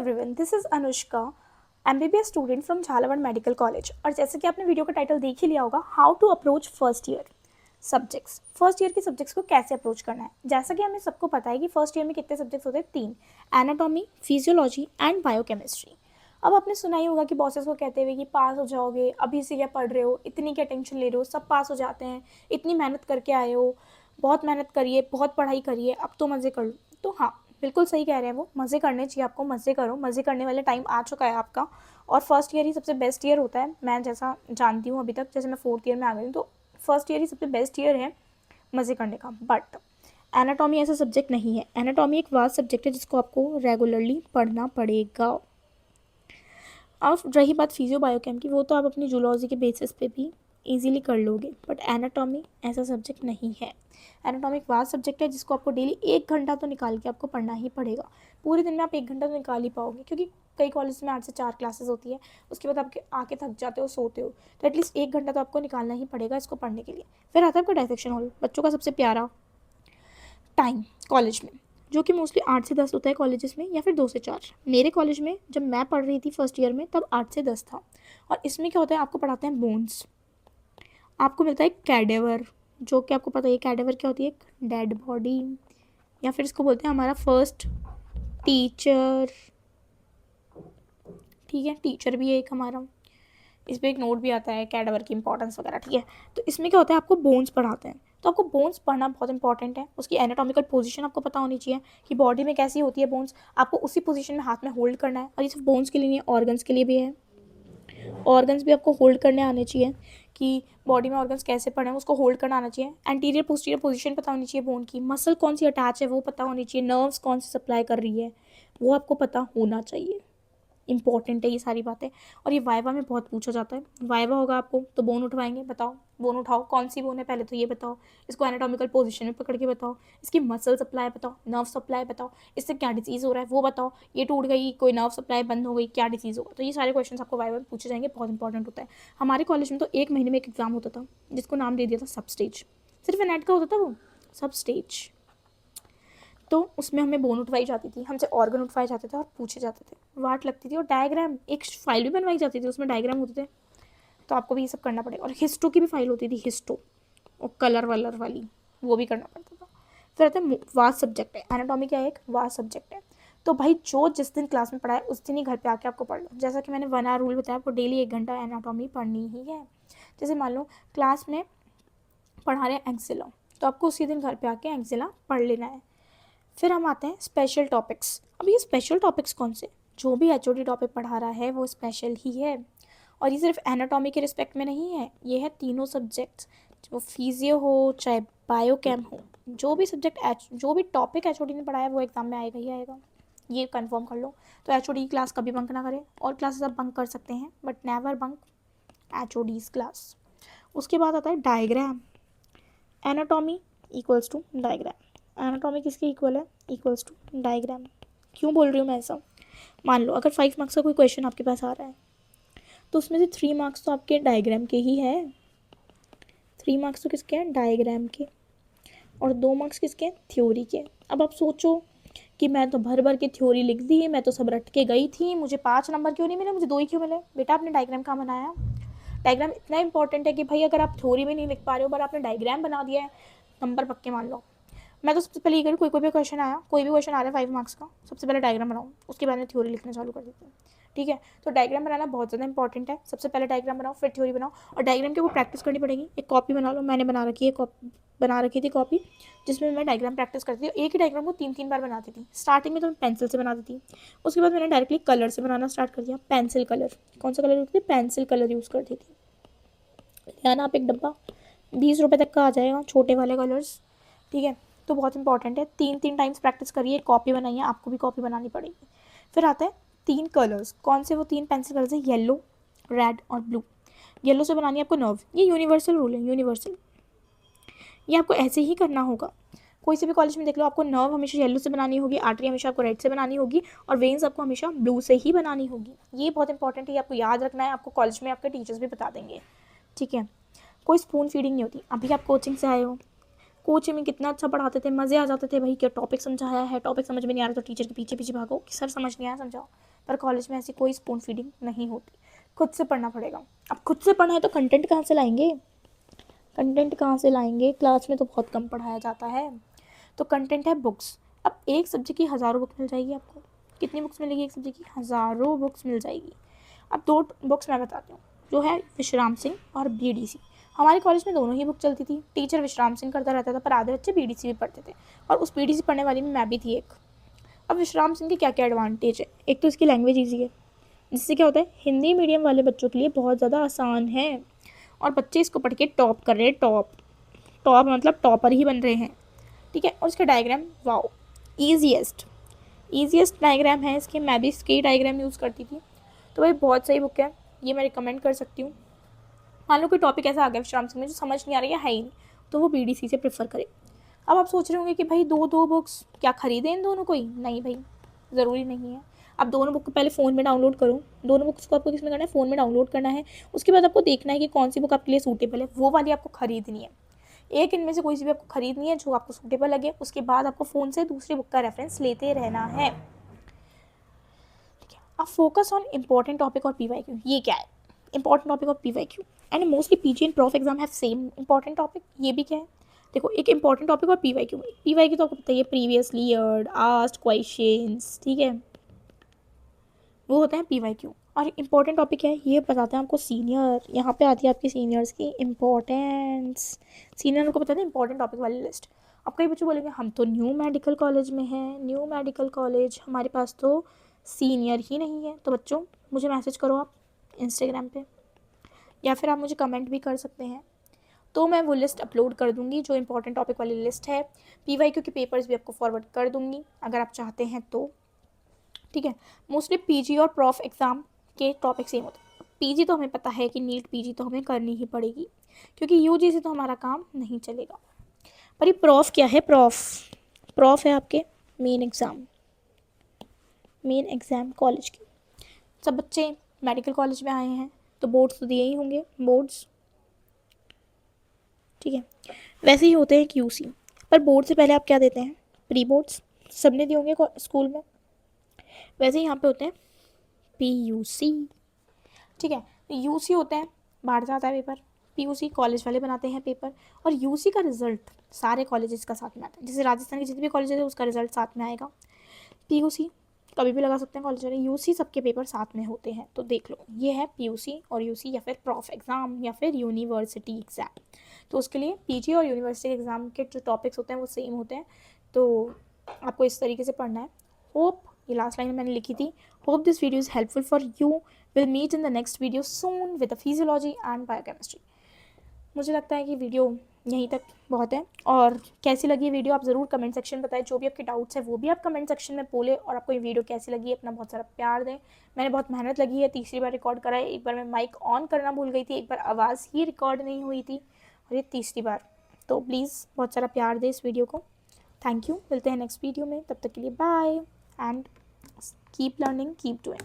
Everyone, this is Anushka, MBBS student from Jhalawar medical college. और जैसे कि आपने वीडियो का टाइटल देख ही लिया होगा, how to approach first year subjects. First year के सब्जेक्ट्स को कैसे अप्रोच करना है। जैसा कि हमें सबको पता है कि फर्स्ट ईयर में कितने सब्जेक्ट्स होते हैं, 3, एनाटॉमी, फिजियोलॉजी एंड बायोकेमिस्ट्री। अब आपने सुना ही होगा कि बॉसेस को कहते हुए कि पास हो जाओगे, अभी से क्या पढ़ रहे हो, इतनी क्या टेंशन ले रहे हो, सब पास हो जाते हैं, इतनी मेहनत करके आए हो, बहुत मेहनत करिए, बहुत पढ़ाई करिए, अब तो मज़े कर लो। तो हाँ, बिल्कुल सही कह रहे हैं वो, मज़े करने चाहिए आपको, मज़े करो, मज़े करने वाले टाइम आ चुका है आपका। और फर्स्ट ईयर ही सबसे बेस्ट ईयर होता है, मैं जैसा जानती हूँ अभी तक, जैसे मैं फोर्थ ईयर में आ गई हूँ, तो फर्स्ट ईयर ही सबसे बेस्ट ईयर है मज़े करने का। बट एनाटॉमी ऐसा सब्जेक्ट नहीं है। एनाटॉमी एक वास्ट सब्जेक्ट है जिसको आपको रेगुलरली पढ़ना पड़ेगा। अब रही बात फिजियो बायोकेम की, वो तो आप अपनी जूलॉजी के बेसिस पे भी इजीली कर लोगे, बट एनाटॉमी ऐसा सब्जेक्ट नहीं है। एनाटॉमी एक वास्ट सब्जेक्ट है जिसको आपको डेली 1 घंटा तो निकाल के आपको पढ़ना ही पड़ेगा। पूरे दिन में आप 1 घंटा तो निकाल ही पाओगे, क्योंकि कई कॉलेज में 8 से 4 क्लासेस होती है, उसके बाद आपके आके थक जाते हो, सोते हो, तो एटलीस्ट 1 घंटा तो आपको निकालना ही पड़ेगा इसको पढ़ने के लिए। फिर आता है आपका डायसेक्शन हॉल, बच्चों का सबसे प्यारा टाइम कॉलेज में, जो कि मोस्टली 8 से 10 होता है कॉलेजेस में, या फिर 2 से 4। मेरे कॉलेज में जब मैं पढ़ रही थी फर्स्ट ईयर में, तब 8 से 10 था। और इसमें क्या होता है, आपको पढ़ाते हैं बोन्स, आपको मिलता है कैडेवर, जो कि आपको पता है कैडेवर क्या होती है, एक डेड बॉडी, या फिर इसको बोलते हैं हमारा फर्स्ट टीचर। ठीक है, टीचर भी है एक हमारा। इस पर एक नोट भी आता है कैडावर की इंपॉर्टेंस वगैरह। ठीक है, तो इसमें क्या होता है, आपको बोन्स पढ़ाते हैं, तो आपको बोन्स पढ़ना बहुत इंपॉर्टेंट है। उसकी एनाटॉमिकल पोजीशन आपको पता होनी चाहिए कि बॉडी में कैसी होती है बोन्स, आपको उसी पोजीशन में हाथ में होल्ड करना है। और ये सिर्फ बोन्स के लिए नहीं, ऑर्गन्स के लिए भी है। ऑर्गन्स भी आपको होल्ड करने आने चाहिए कि बॉडी में ऑर्गन्स कैसे पड़े हैं, उसको होल्ड करना आना चाहिए। एंटीरियर पोस्टीरियर पोजीशन पता होनी चाहिए बोन की, मसल कौन सी अटैच है वो पता होनी चाहिए, नर्व्स कौन सी सप्लाई कर रही है वो आपको पता होना चाहिए। इंपॉर्टेंट है ये सारी बातें। और ये वाइवा में बहुत पूछा जाता है। वाइवा होगा आपको तो बोन उठवाएंगे, बताओ बोन उठाओ, कौन सी बोन है पहले तो ये बताओ, इसको एनाटॉमिकल पोजीशन में पकड़ के बताओ, इसकी मसल सप्लाई बताओ, नर्व सप्लाई बताओ, इससे क्या डिजीज़ हो रहा है वो बताओ, ये टूट गई, कोई नर्व सप्लाई बंद हो गई, क्या डिजीज़ होगा। तो ये सारे क्वेश्चन आपको वाइवा में पूछे जाएंगे, बहुत इंपॉर्टेंट होता है। हमारे कॉलेज में तो 1 महीने में एक एग्जाम होता था जिसको नाम दे दिया था सब स्टेज। सिर्फ नेट का होता था वो सब स्टेज। तो उसमें हमें बोन उठवाई जाती थी, हमसे ऑर्गन उठवाए जाते थे और पूछे जाते थे, वाट लगती थी, और डायग्राम, एक फाइल भी बनवाई जाती थी, उसमें डायग्राम होते थे। तो आपको भी ये सब करना पड़ेगा। और हिस्टो की भी फाइल होती थी, हिस्टो, और कलर वलर वाली, वो भी करना पड़ता था। फिर आता है वास्ट सब्जेक्ट है, एनाटॉमी क्या है, एक वास्ट सब्जेक्ट है। तो भाई जो जिस दिन क्लास में पढ़ाए उस दिन ही घर पे आके आपको पढ़ लो। जैसा कि मैंने 1 आवर रूल बताया, आपको डेली 1 घंटा एनाटॉमी पढ़नी ही है। जैसे मान लो क्लास में पढ़ा रहे हैं एक्सिला, तो आपको उसी दिन घर पे आके एक्सिला पढ़ लेना है। फिर हम आते हैं स्पेशल टॉपिक्स। अब ये स्पेशल टॉपिक्स कौन से, जो भी एचओडी टॉपिक पढ़ा रहा है वो स्पेशल ही है। और ये सिर्फ एनाटॉमी के रिस्पेक्ट में नहीं है, ये है तीनों सब्जेक्ट्स, वो फिजियो हो चाहे बायोकेम हो, जो भी सब्जेक्ट जो भी टॉपिक एचओडी ने पढ़ाया वो एग्जाम में आएगा ही आएगा, ये कंफर्म कर लो। तो एचओडी की क्लास कभी बंक ना करें, और क्लासेस आप बंक कर सकते हैं but never bunk HODs class. उसके बाद आता है diagram. Anatomy equals to diagram. Anatomy किसके इक्वल है, इक्वल्स टू डायग्राम। क्यों बोल रही हूँ मैं ऐसा, मान लो अगर 5 मार्क्स का कोई क्वेश्चन आपके पास आ रहा है, तो उसमें से 3 मार्क्स तो आपके डायग्राम के ही है। 3 मार्क्स तो किसके हैं, डायग्राम के, और 2 मार्क्स किसके हैं, थ्योरी के। अब आप सोचो कि मैं तो भर भर के थ्योरी लिख दी, मैं तो सब रट के गई थी, मुझे 5 नंबर क्यों नहीं मिले, मुझे 2 ही क्यों मिले। बेटा आपने डायग्राम कहाँ बनाया। डायग्राम इतना इंपॉर्टेंट है कि भाई अगर आप थ्योरी में नहीं लिख पा रहे हो पर आपने डायग्राम बना दिया है, नंबर पक्के मान लो। मैं तो सबसे पहले ये करूँ, कोई भी क्वेश्चन आया, कोई भी क्वेश्चन आ रहा है 5 मार्क्स का, सबसे पहले डायग्राम बनाऊँ, उसके बाद में थ्योरी लिखना चालू कर देती हूँ। ठीक है, तो डायग्राम बनाना बहुत ज़्यादा इंपॉर्टेंट है। सबसे पहले डायग्राम बनाओ, फिर थ्योरी बनाओ, और डायग्राम की वो प्रैक्टिस करनी पड़ेगी। एक कॉपी बना लो, मैंने बना रखी थी कॉपी, जिसमें मैं डायग्राम प्रैक्टिस करती थी। एक ही डायग्राम को 3 3 बार बनाती थी। स्टार्टिंग में तो मैं पेंसिल से बनाती थी, उसके बाद मैंने डायरेक्टली कलर से बनाना स्टार्ट कर दिया। पेंसिल कलर, कौन सा कलर यूज़ करती थी, पेंसिल कलर यूज़ करती थी। लेना आप एक डब्बा, 20 रुपये तक का आ जाएगा, छोटे वाले कलर्स। ठीक है, तो बहुत इंपॉर्टेंट है, 3 3 टाइम्स प्रैक्टिस करिए, कॉपी बनाइए, आपको भी कॉपी बनानी पड़ेगी। फिर आता है 3 कलर्स, कौन से वो 3 पेंसिल कलर्स है, येलो, रेड और ब्लू। येलो से बनानी है आपको नर्व, ये यूनिवर्सल रूल है, यूनिवर्सल, ये आपको ऐसे ही करना होगा। कोई से भी कॉलेज में देख लो, आपको नर्व हमेशा येलो से बनानी होगी, आर्टरी हमेशा आपको रेड से बनानी होगी, और वेन्स आपको हमेशा ब्लू से ही बनानी होगी। ये बहुत इंपॉर्टेंट है, ये आपको याद रखना है, आपको कॉलेज में आपके टीचर्स भी बता देंगे। ठीक है, कोई स्पून फीडिंग नहीं होती। अभी आप कोचिंग से आए हो, कोचिंग में कितना अच्छा पढ़ाते थे, मज़े आ जाते थे भाई, क्या टॉपिक समझाया है, टॉपिक समझ में नहीं आ रहा तो टीचर के पीछे पीछे भागो कि सर समझ नहीं आया समझाओ। पर कॉलेज में ऐसी कोई स्पून फीडिंग नहीं होती, खुद से पढ़ना पड़ेगा। अब खुद से पढ़ना है तो कंटेंट कहाँ से लाएंगे, कंटेंट कहाँ से लाएंगे, क्लास में तो बहुत कम पढ़ाया जाता है। तो कंटेंट है बुक्स। अब एक सब्जेक्ट की हज़ारों बुक मिल जाएगी आपको। कितनी बुक्स मिलेगी एक सब्जेक्ट की, हज़ारों बुक्स मिल जाएगी। अब दो बुक्स मैं बताती हूँ, जो है विश्राम सिंह और BDC। हमारे कॉलेज में दोनों ही बुक चलती थी, टीचर विश्राम सिंह करता रहता था पर आधे बच्चे BDC भी पढ़ते थे, और उस BDC पढ़ने वाली में मैं भी थी एक। अब विश्राम सिंह के क्या क्या एडवांटेज है, एक तो इसकी लैंग्वेज ईजी है, जिससे क्या होता है हिंदी मीडियम वाले बच्चों के लिए बहुत ज़्यादा आसान है, और बच्चे इसको पढ़ के टॉप कर रहे हैं, टॉप टॉप मतलब टॉपर ही बन रहे हैं। ठीक है, और इसके डायग्राम वाओ, ईजीएस्ट डायग्राम है इसके, मैं भी इसके डायग्राम यूज़ करती थी। तो भाई बहुत सही बुक है, ये मैं रिकमेंड कर सकती हूँ। मान लो कोई टॉपिक ऐसा आ गया विश्राम सिंह में जो समझ नहीं आ रही है ही नहीं, तो वो BDC से प्रेफर करे। अब आप सोच रहे होंगे कि भाई दो दो बुक्स क्या खरीदें इन दोनों को ही, नहीं भाई, ज़रूरी नहीं है। आप दोनों बुक को पहले फ़ोन में डाउनलोड करो, दोनों बुक्स को आपको किस में करना है, फ़ोन में डाउनलोड करना है। उसके बाद आपको देखना है कि कौन सी बुक आपके लिए सूटेबल है, वो वाली आपको खरीदनी है। एक इनमें से कोई सी भी आपको खरीदनी है जो आपको सूटेबल लगे, उसके बाद आपको फ़ोन से दूसरी बुक का रेफरेंस लेते रहना है। ठीक है, अब फोकस ऑन इम्पॉर्टेंट टॉपिक और PYQ। ये क्या है, इंपॉर्टेंट टॉपिक और PYQ, and mostly PG and prof exam have same important topic. ये भी क्या है, देखो एक इंपॉर्टेंट टॉपिक और PYQ तो आपको पता है प्रीवियसली ईयर्ड आस्क्ड क्वेश्चंस, ठीक है, वो होता है PYQ। और इम्पॉर्टेंट टॉपिक है ये बताते हैं आपको सीनियर, यहाँ पे आती है आपकी सीनियर्स की इम्पोर्टेंस। सीनियर को बताते हैं इंपॉर्टेंट टॉपिक वाली लिस्ट। अब कई बच्चे बोलेंगे हम तो न्यू मेडिकल कॉलेज में हैं, न्यू मेडिकल कॉलेज हमारे पास तो सीनियर ही नहीं है। तो बच्चों मुझे मैसेज करो आप इंस्टाग्राम पे, या फिर आप मुझे कमेंट भी कर सकते हैं, तो मैं वो लिस्ट अपलोड कर दूँगी जो इंपॉर्टेंट टॉपिक वाली लिस्ट है। PYQ के पेपर्स भी आपको फॉरवर्ड कर दूँगी अगर आप चाहते हैं तो। ठीक है, मोस्टली PG और प्रॉफ एग्ज़ाम के टॉपिक सेम होते हैं। PG तो हमें पता है कि नीट PG तो हमें करनी ही पड़ेगी, क्योंकि UG से तो हमारा काम नहीं चलेगा। पर ये प्रॉफ क्या है, प्रॉफ है आपके मेन एग्ज़ाम कॉलेज की। सब बच्चे मेडिकल कॉलेज में आए हैं तो बोर्ड्स तो दिए ही होंगे, बोर्ड्स, ठीक है। वैसे ही होते हैं QC, पर बोर्ड से पहले आप क्या देते हैं, प्री बोर्ड्स, सबने दिए होंगे स्कूल में। वैसे ही यहाँ पे होते हैं PUC, ठीक है। UC होते हैं बाहर जाता है पेपर, PUC कॉलेज वाले बनाते हैं पेपर, और UC का रिजल्ट सारे कॉलेजेस का साथ में आता है। जैसे राजस्थान के जितने भी कॉलेज है उसका रिजल्ट साथ में आएगा। PUC कभी भी लगा सकते हैं कॉलेज वाले, UC सबके पेपर साथ में होते हैं। तो देख लो, ये है PUC और UC, या फिर प्रॉफ एग्ज़ाम या फिर यूनिवर्सिटी एग्ज़ाम। तो उसके लिए PG और यूनिवर्सिटी एग्ज़ाम के जो टॉपिक्स होते हैं वो सेम होते हैं। तो आपको इस तरीके से पढ़ना है। होप, ये लास्ट लाइन मैंने लिखी थी, hope this video is helpful for you, will meet in the next video soon with the physiology and biochemistry. मुझे लगता है कि वीडियो यहीं तक बहुत है, और कैसी लगी वीडियो आप ज़रूर कमेंट सेक्शन में बताएं। जो भी आपके डाउट्स हैं वो भी आप कमेंट सेक्शन में बोले, और आपको ये वीडियो कैसी लगी, अपना बहुत सारा प्यार दें। मैंने बहुत मेहनत लगी है, तीसरी बार रिकॉर्ड करा है, एक बार मैं माइक ऑन करना भूल गई थी, एक बार आवाज़ ही रिकॉर्ड नहीं हुई थी, और ये तीसरी बार। तो प्लीज़ बहुत सारा प्यार दें इस वीडियो को। थैंक यू, मिलते हैं नेक्स्ट वीडियो में, तब तक के लिए bye and keep learning, keep doing.